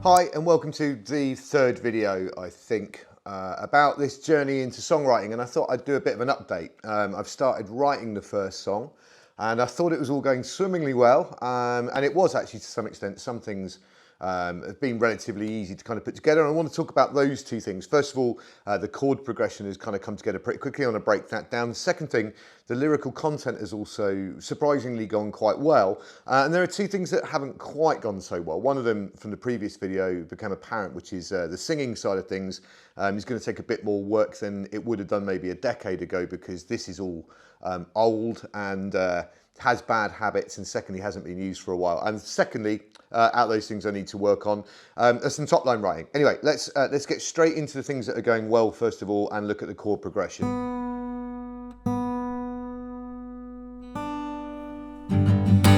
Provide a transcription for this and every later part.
Hi and welcome to the third video, I think, about this journey into songwriting, and I thought I'd do a bit of an update. I've started writing the first song and I thought it was all going swimmingly well, and it was actually to some extent. Some things have been relatively easy to kind of put together, and I want to talk about those two things. First of all, the chord progression has kind of come together pretty quickly. I want to break that down. The second thing, the lyrical content has also surprisingly gone quite well, and there are two things that haven't quite gone so well. One of them from the previous video became apparent, which is the singing side of things is going to take a bit more work than it would have done maybe a decade ago, because this is all old and has bad habits, and secondly hasn't been used for a while, and secondly out of those things I need to work on are some top line writing. Anyway, let's get straight into the things that are going well first of all and look at the chord progression.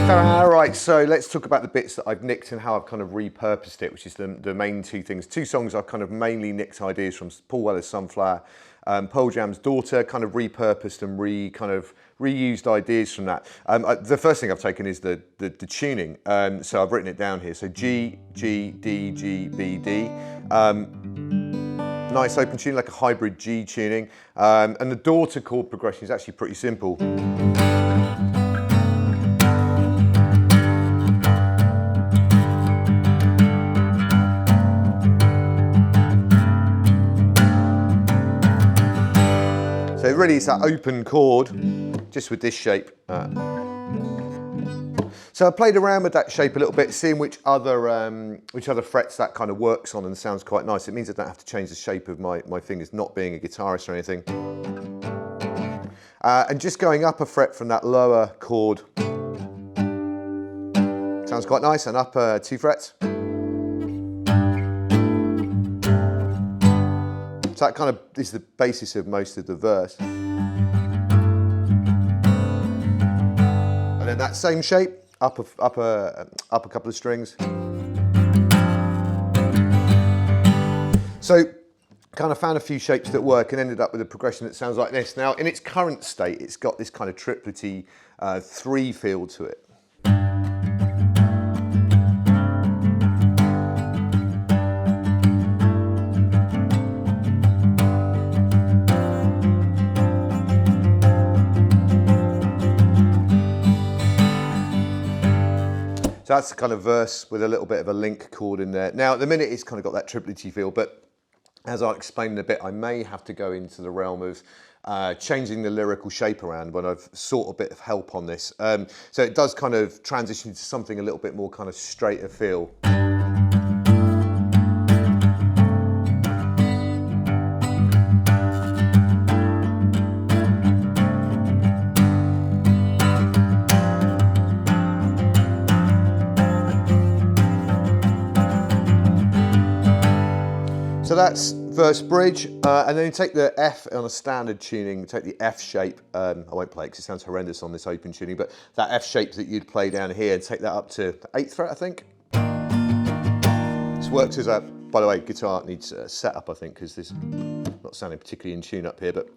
Alright, so let's talk about the bits that I've nicked and how I've kind of repurposed it, which is the main two things. Two songs I've kind of mainly nicked ideas from Paul Weller's Sunflower, Pearl Jam's Daughter, kind of repurposed and reused ideas from that. The first thing I've taken is the tuning, so I've written it down here. So G, G, D, G, B, D. Nice open tuning, like a hybrid G tuning. And the Daughter chord progression is actually pretty simple. So it really is that open chord, just with this shape. So I played around with that shape a little bit, seeing which other frets that kind of works on and sounds quite nice. It means I don't have to change the shape of my fingers, not being a guitarist or anything. And just going up a fret from that lower chord sounds quite nice, and up 2 frets. So that kind of is the basis of most of the verse. And then that same shape, up a couple of strings. So kind of found a few shapes that work and ended up with a progression that sounds like this. Now in its current state, it's got this kind of triplety 3 feel to it. So that's the kind of verse with a little bit of a link chord in there. Now at the minute it's kind of got that triplety feel, but as I'll explain in a bit, I may have to go into the realm of changing the lyrical shape around when I've sought a bit of help on this. So it does kind of transition to something a little bit more kind of straighter feel. So that's verse bridge, and then you take the F on a standard tuning, take the F shape, I won't play it because it sounds horrendous on this open tuning, but that F shape that you'd play down here, and take that up to the 8th fret, I think. This works as a, by the way, guitar needs a setup, I think, because this is not sounding particularly in tune up here, but.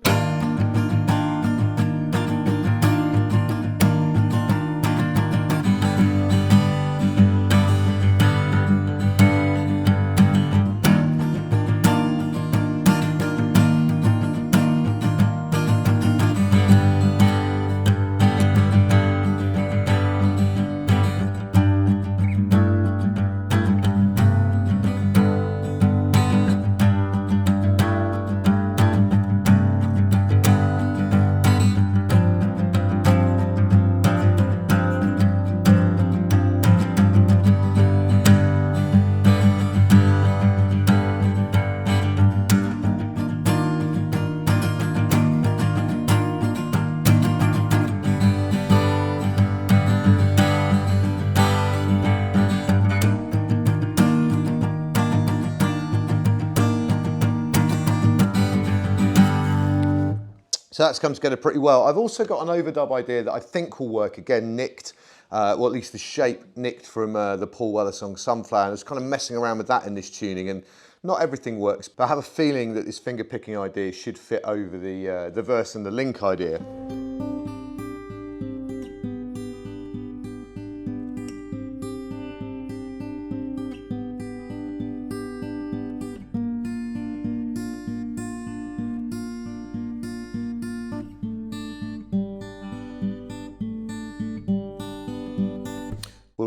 So that's come together pretty well. I've also got an overdub idea that I think will work, again nicked, well at least the shape nicked from the Paul Weller song Sunflower. I was kind of messing around with that in this tuning, and not everything works, but I have a feeling that this finger picking idea should fit over the verse and the link idea.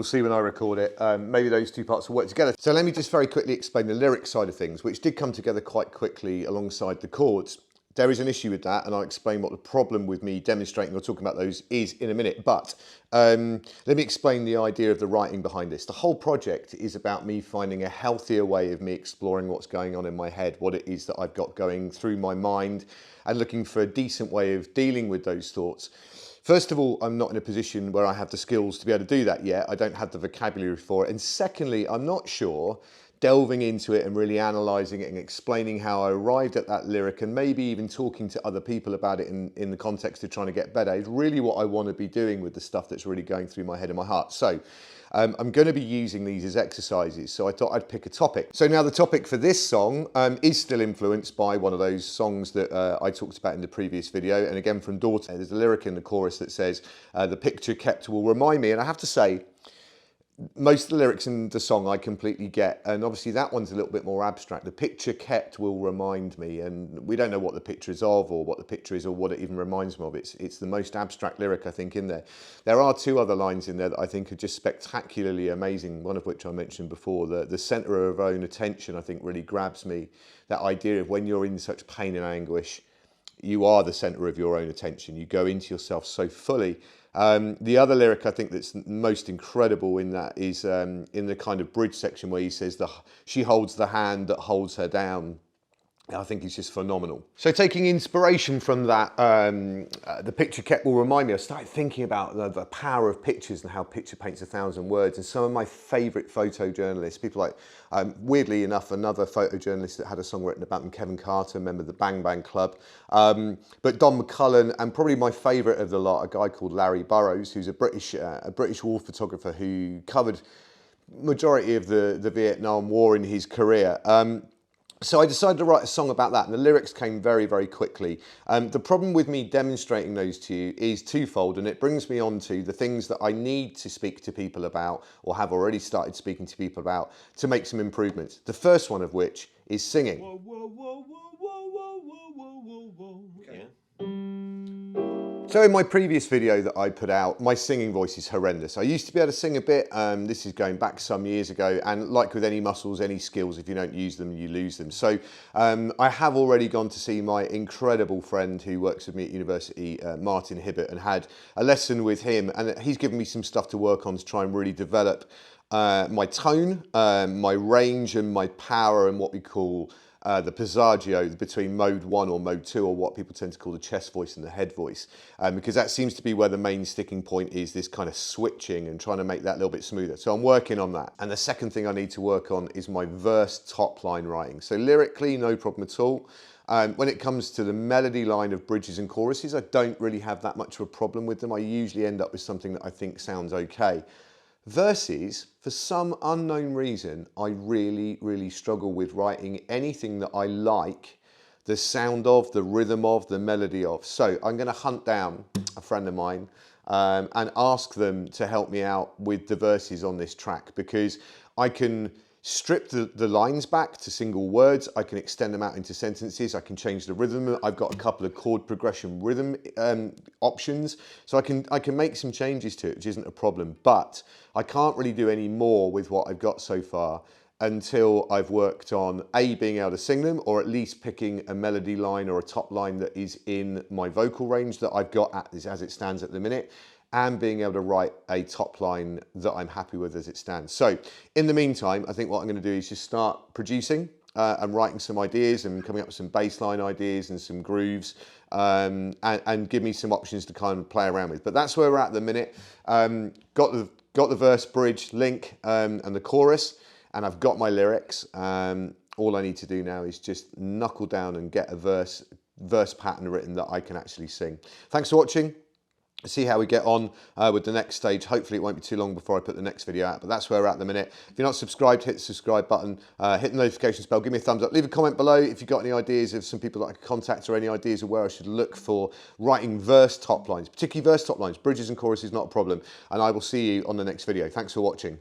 see when I record it. Maybe those two parts will work together. So let me just very quickly explain the lyric side of things, which did come together quite quickly alongside the chords. There is an issue with that, and I'll explain what the problem with me demonstrating or talking about those is in a minute. But let me explain the idea of the writing behind this. The whole project is about me finding a healthier way of me exploring what's going on in my head, what it is that I've got going through my mind, and looking for a decent way of dealing with those thoughts. First of all, I'm not in a position where I have the skills to be able to do that yet. I don't have the vocabulary for it. And secondly, I'm not sure delving into it and really analysing it and explaining how I arrived at that lyric and maybe even talking to other people about it in the context of trying to get better is really what I want to be doing with the stuff that's really going through my head and my heart. So I'm going to be using these as exercises, so I thought I'd pick a topic. So now the topic for this song is still influenced by one of those songs that I talked about in the previous video, and again from Daughter. There's a lyric in the chorus that says, the picture kept will remind me, and I have to say, most of the lyrics in the song I completely get, and obviously that one's a little bit more abstract. The picture kept will remind me, and we don't know what the picture is of or what the picture is or what it even reminds me of. It's the most abstract lyric I think in there. There are two other lines in there that I think are just spectacularly amazing, one of which I mentioned before. The centre of our own attention I think really grabs me. That idea of when you're in such pain and anguish, you are the centre of your own attention. You go into yourself so fully. The other lyric I think that's most incredible in that is in the kind of bridge section where he says, she holds the hand that holds her down. I think it's just phenomenal. So taking inspiration from that, the picture kept will remind me, I started thinking about the power of pictures and how picture paints 1,000 words. And some of my favourite photojournalists, people like, weirdly enough, another photojournalist that had a song written about him, Kevin Carter, member of the Bang Bang Club. But Don McCullen, and probably my favourite of the lot, a guy called Larry Burrows, who's a British war photographer who covered majority of the Vietnam War in his career. So I decided to write a song about that, and the lyrics came very, very quickly. The problem with me demonstrating those to you is twofold, and it brings me on to the things that I need to speak to people about, or have already started speaking to people about, to make some improvements. The first one of which is singing. Whoa, whoa, whoa, whoa, whoa, whoa, whoa, whoa, whoa. Okay. So in my previous video that I put out, my singing voice is horrendous. I used to be able to sing a bit, this is going back some years ago, and like with any muscles, any skills, if you don't use them, you lose them. So I have already gone to see my incredible friend who works with me at university, Martin Hibbert, and had a lesson with him, and he's given me some stuff to work on to try and really develop my tone, my range and my power, and what we call the passaggio between mode 1 or mode 2, or what people tend to call the chest voice and the head voice, because that seems to be where the main sticking point is, this kind of switching and trying to make that a little bit smoother. So I'm working on that. And the second thing I need to work on is my verse top line writing. So lyrically, no problem at all. When it comes to the melody line of bridges and choruses, I don't really have that much of a problem with them. I usually end up with something that I think sounds okay. Verses, for some unknown reason, I really, really struggle with writing anything that I like the sound of, the rhythm of, the melody of. So I'm going to hunt down a friend of mine and ask them to help me out with the verses on this track, because I can strip the lines back to single words, I can extend them out into sentences, I can change the rhythm, I've got a couple of chord progression rhythm options, so I can make some changes to it, which isn't a problem, but I can't really do any more with what I've got so far until I've worked on being able to sing them, or at least picking a melody line or a top line that is in my vocal range that I've got as it stands at the minute, and being able to write a top line that I'm happy with as it stands. So in the meantime, I think what I'm going to do is just start producing and writing some ideas and coming up with some bass line ideas and some grooves, and give me some options to kind of play around with. But that's where we're at the minute. Got the verse, bridge, link, and the chorus, and I've got my lyrics. All I need to do now is just knuckle down and get a verse pattern written that I can actually sing. Thanks for watching. See how we get on with the next stage. Hopefully it won't be too long before I put the next video out, but that's where we're at the minute. If you're not subscribed, hit the subscribe button, hit the notifications bell, give me a thumbs up, leave a comment below if you've got any ideas of some people that I could contact, or any ideas of where I should look for writing verse top lines, particularly verse top lines. Bridges and choruses, not a problem, and I will see you on the next video. Thanks for watching.